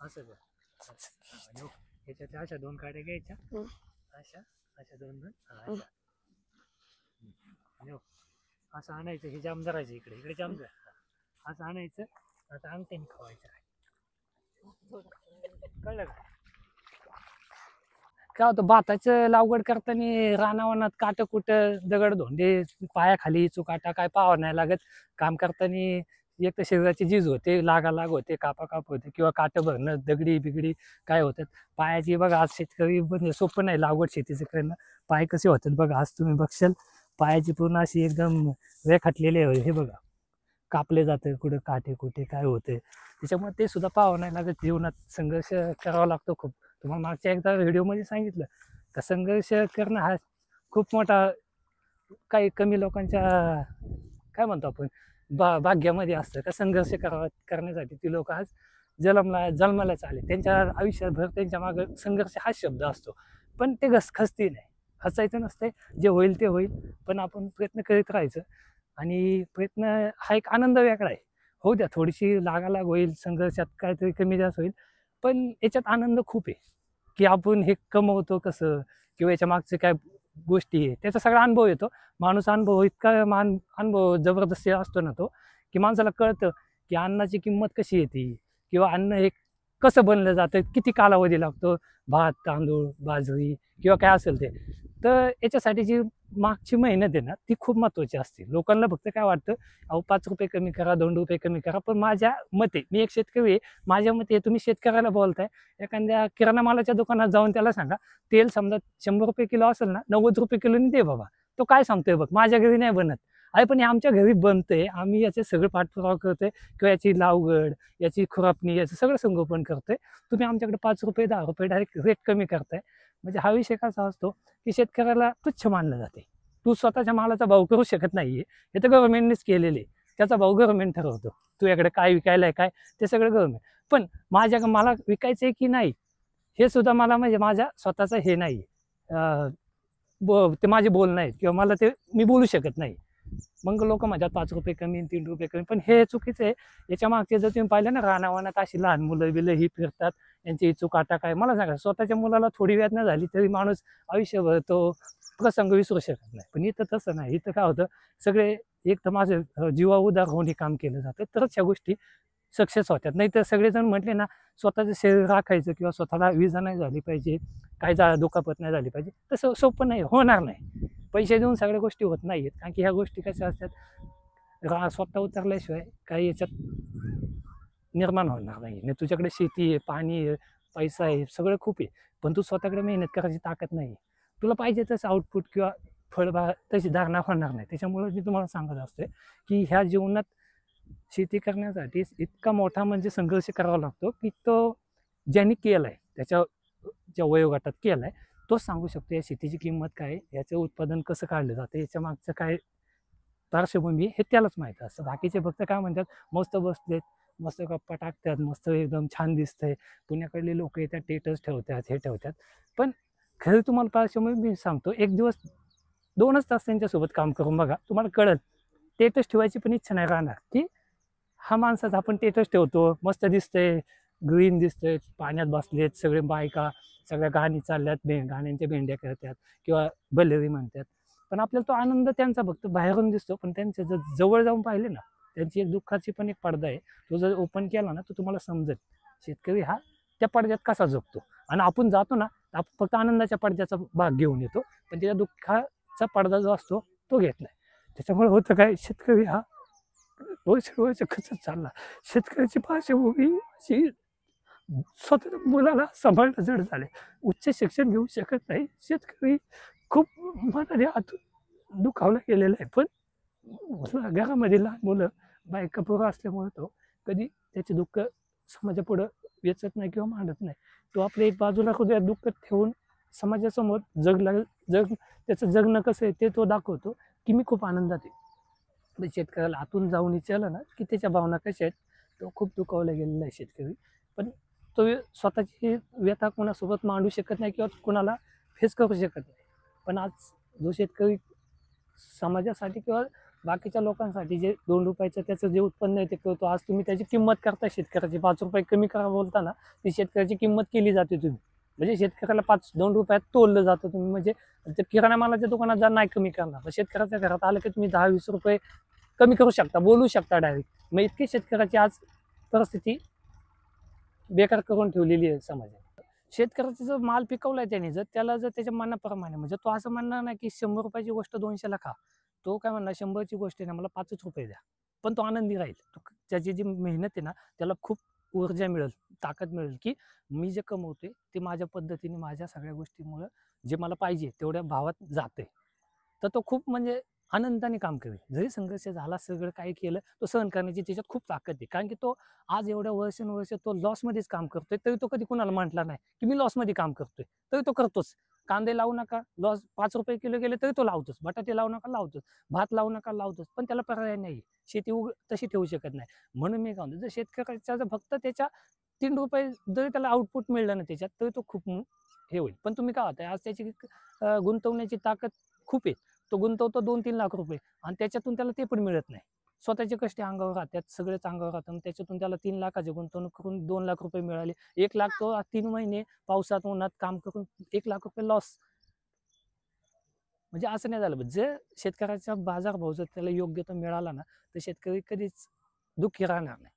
असं कर. ह्याच्यातल्या अशा 2 काड्या घ्यायच्या, अशा अशा 2 अशा असं आणायचं. हे जाम धरायचं, इकडे इकडे जाम धर, असं आणायचं. आता अंगठ्याने खवायचं. कळलं का? काय होतं, भाताचं लागवड करताना रानावनात काटं कुटं दगड धोंडे पायाखाली चुकाटा काय पाहावं नाही लागत. काम करताना एक तर शरीराची झीज होते, लाग होते, काप होते, किंवा काटं भरणं दगडी बिगडी काय होतात पायाची. बघा आज शेतकरी म्हणजे सोपं नाही लागवड शेतीचं करणं. पाय कसे होतात बघा, आज तुम्ही बघशाल पायाची पूर्ण अशी एकदम रेखाटलेले हे बघा, कापले जाते कुठं काटे कुठे काय होते. त्याच्यामुळे ते सुद्धा पाहावं नाही लागत. जीवनात संघर्ष करावा लागतो खूप. तुम्हाला मागच्या एकदा व्हिडिओमध्ये सांगितलं का संघर्ष करणं हा खूप मोठा काही कमी लोकांच्या काय म्हणतो आपण भाग्यामध्ये असतं का संघर्ष करण्यासाठी ती लोक आज जन्मालाच आले. त्यांच्या आयुष्यभर त्यांच्या मागे संघर्ष हा शब्द असतो. पण ते खचती नाही, खचायचं नसते. जे होईल ते होईल, पण आपण प्रयत्न करीत राहायचं. आणि प्रयत्न हा एक आनंद वेगळा आहे. हो द्या, थोडीशी लागालाग होईल, संघर्षात काहीतरी कमी जास्त होईल, पण याच्यात आनंद खूप आहे. की आपण हे कमवतो कसं, किंवा याच्या मागचे काय गोष्टी आहे, त्याचा सगळा अनुभव येतो. माणूस अनुभव इतका अनुभव जबरदस्ती असतो ना तो, की माणसाला कळतं की अन्नाची किंमत कशी येते, किंवा अन्न हे कसं बनलं जातं, किती कालावधी लागतो, भात तांदूळ बाजरी किंवा काय असेल ते. तर याच्यासाठी जी मागची मेहनत आहे ना, ती खूप महत्त्वाची असते. लोकांना फक्त काय वाटतं, अहो 5 रुपये कमी करा, 2 रुपये कमी करा. पण माझ्या मते, मी एक शेतकरी आहे, माझ्या मते तुम्ही शेतकऱ्याला बोलताय. एखाद्या किराणा मालाच्या दुकानात जाऊन त्याला सांगा, तेल समजा 100 रुपये किलो असेल ना, 90 रुपये किलोनी दे बाबा. तो काय सांगतोय बघ, माझ्या घरी नाही बनत आहे, पण हे आमच्या घरी बनतंय, आम्ही याचे सगळे पाठपुरावा करतोय, किंवा याची लावगड, याची खुरापणी, याचं सगळं संगोपन करतोय. तुम्ही आमच्याकडे 5 रुपये 10 रुपये डायरेक्ट रेट कमी करताय. म्हणजे हा विषय कसा असतो की शेतकऱ्याला तुच्छ मानलं जाते. तू स्वतःच्या मालाचा भाव करू शकत नाहीये, हे तर गव्हर्नमेंटनेच केलेले. त्याचा भाव गव्हर्नमेंट ठरवतो. तू याकडे काय विकायला आहे काय ते सगळं गव्हर्नमेंट. पण मला विकायचंय की नाही हे सुद्धा मला म्हणजे माझ्या स्वतःचं हे नाही, ते माझे बोल नाहीत, किंवा मला ते मी बोलू शकत नाही. मग लोक म्हणतात 5 रुपये कमी 3 रुपये कमी, पण हे चुकीचं आहे. याच्या मागचे जर तुम्ही पाहिलं ना, रानावनात अशी लहान मुलं बिलं ही फिरतात, यांची चुकाटा काय. मला सांगा, स्वतःच्या मुलाला थोडी वेदना झाली तरी माणूस आयुष्यभर तो प्रसंग विसरू शकत नाही. पण इथं तसं नाही. इथं काय होतं, सगळे एक तर माझं जीवा उदार होऊन हे काम केलं जातं, तरच ह्या गोष्टी सक्सेस होतात. नाही तर सगळेजण म्हटले ना स्वतःचं शरीर राखायचं, किंवा स्वतःला विजा नाही झाली पाहिजे, काय दुखापत नाही झाली पाहिजे, तसं सोपं नाही, होणार नाही. पैसे देऊन सगळ्या गोष्टी होत नाहीत. कारण की ह्या गोष्टी कशा असतात, स्वतः उतरल्याशिवाय काही याच्यात निर्माण होणार नाही. तुझ्याकडे शेती आहे, पाणी आहे, पैसा आहे, सगळं खूप आहे, पण तू स्वतःकडे मेहनत करायची ताकद नाही. तुला पाहिजे तसं आउटपुट किंवा फळबाग तशी धारणा होणार नाही. त्याच्यामुळे मी तुम्हाला सांगत असते की ह्या जीवनात शेती करण्यासाठी इतका मोठा म्हणजे संघर्ष करावा लागतो की तो ज्यांनी केलाय, त्याच्या ज्या वयोगटात केलाय, तोच सांगू शकतो या शेतीची किंमत काय, याचं उत्पादन कसं काढलं जातं, याच्या मागचं काय पार्श्वभूमी हे त्यालाच माहीत असतं. बाकीचे फक्त काय म्हणतात, मस्त बसलेत, मस्त गप्पा टाकतात, मस्त एकदम छान दिसतंय, पुण्याकडले लोक येतात स्टेटस ठेवतात, हे ठेवतात. पण खरं तुम्हाला पार्श्वभूमी मी सांगतो, एक दिवस 2च तास त्यांच्यासोबत काम करून बघा, तुम्हाला कळेल. स्टेटस ठेवायची पण इच्छा नाही राहणार की हा माणसाचा आपण स्टेटस ठेवतो, मस्त दिसतंय, ग्रीन दिसतंय, पाण्यात बसलेत सगळे बायका, सगळ्या गाणी चालल्यात, गाण्यांच्या भेंड्या करतात किंवा बलेरी म्हणतात. पण आपल्याला तो आनंद त्यांचा फक्त बाहेरून दिसतो, पण त्यांच्या जर जवळ जाऊन पाहिले ना, त्यांची एक दुःखाची पण एक पडदा आहे. तो जर ओपन केला ना, तर तुम्हाला समजेल शेतकरी हा त्या पडद्यात कसा जगतो. आणि आपण जातो ना, आपण फक्त आनंदाच्या पडद्याचा भाग घेऊन येतो, पण त्याच्या दुःखाचा पडदा जो असतो तो घेत नाही. त्याच्यामुळे होतं काय, शेतकरी हा वर्ष खचत चालला. शेतकऱ्याची पार्श्वभूमी अशी स्वतः मुलाला सांभाळणं जड झाले, उच्च शिक्षण घेऊ शकत नाही. शेतकरी खूप मनाने आतून दुखावला गेलेला आहे. पण घरामध्ये लहान मुलं बायका पोरं असल्यामुळे तो कधी त्याचे दुःख समाजापुढं वेचत नाही किंवा मांडत नाही. तो आपल्या एक बाजूला हृदयात दुःख ठेवून समाजासमोर त्याचं जगणं कसं आहे ते तो दाखवतो की मी खूप आनंदात आहे. शेतकऱ्याला आतून जाऊन विचारलं ना की त्याच्या भावना कशा आहेत, तो खूप दुखावला गेलेला आहे शेतकरी. पण तो स्वतःची व्यथा कोणासोबत मांडू शकत नाही किंवा कोणाला फेस करू शकत नाही. पण आज जो शेतकरी समाजासाठी किंवा बाकीच्या लोकांसाठी जे 2 रुपयाचं त्याचं जे उत्पन्न आहे ते कळतो. आज तुम्ही त्याची किंमत करता शेतकऱ्याची, 5 रुपये कमी करा बोलताना ती शेतकऱ्याची किंमत केली जाते तुम्ही. म्हणजे शेतकऱ्याला 2 रुपयात तोललं जातं तुम्ही. म्हणजे ते किराणा मालाच्या दुकानात जा नाही कमी करणार, तर शेतकऱ्याच्या घरात आलं की तुम्ही 10-20 रुपये कमी करू शकता, बोलू शकता डायरेक्ट. मग इतकी शेतकऱ्याची आज परिस्थिती बेकार करून ठेवलेली आहे समाजाने. शेतकऱ्याचा जर माल पिकवलाय त्याने, जर त्याला जर त्याच्या मनाप्रमाणे, म्हणजे तो असं म्हणणार नाही की 100 रुपयाची गोष्ट 200ला खा. तो काय म्हणणार 100ची गोष्ट आहे ना, मला 5च रुपये द्या. पण तो आनंदी राहील. त्याची जी मेहनत आहे ना, त्याला खूप ऊर्जा मिळेल, ताकद मिळेल, की मी जे कमवते ते माझ्या पद्धतीने, माझ्या सगळ्या गोष्टीमुळं जे मला पाहिजे तेवढ्या भावात जाते. तर तो खूप म्हणजे आनंदाने काम करेल. जरी संघर्ष झाला, सगळं काही केलं, तो सहन करण्याची त्याच्यात खूप ताकद आहे. कारण की तो आज एवढ्या वर्षानुवर्ष तो लॉसमध्येच काम करतोय, तरी तो कधी कुणाला म्हटला नाही की मी लॉसमध्ये काम करतोय, तरी तो करतोच. कांदे लावू नका, लॉस 5 रुपये किलो गेले तरी तो लावतोच. बटाटे लावू नका, लावतोच. भात लावू नका, लावतोच. पण त्याला पर्याय नाही. शेती तशी ठेवू शकत नाही. म्हणून मी काय म्हणतो, जर शेतकऱ्याचा जर फक्त त्याच्या 3 रुपये जरी त्याला आउटपुट मिळलं ना त्याच्यात, तरी तो खूप हे होईल. पण तुम्ही काय होतंय, आज त्याची गुंतवण्याची ताकद खूप आहे. तो गुंतवतो 2-3 लाख रुपये आणि त्याच्यातून त्याला ते पण मिळत नाही. स्वतःचे कष्ट अंगावर राहतात, सगळेच अंगावर राहतात. त्याच्यातून त्याला 3 लाखाची गुंतवणूक करून 2 लाख रुपये मिळाले. 1 लाख तो 3 महिने पावसात उन्हात काम करून 1 लाख रुपये लॉस. म्हणजे असं नाही झालं पाहिजे. जर शेतकऱ्याचा बाजारभाव जर त्याला योग्य तो मिळाला ना, तर शेतकरी कधीच दुःखी राहणार नाही.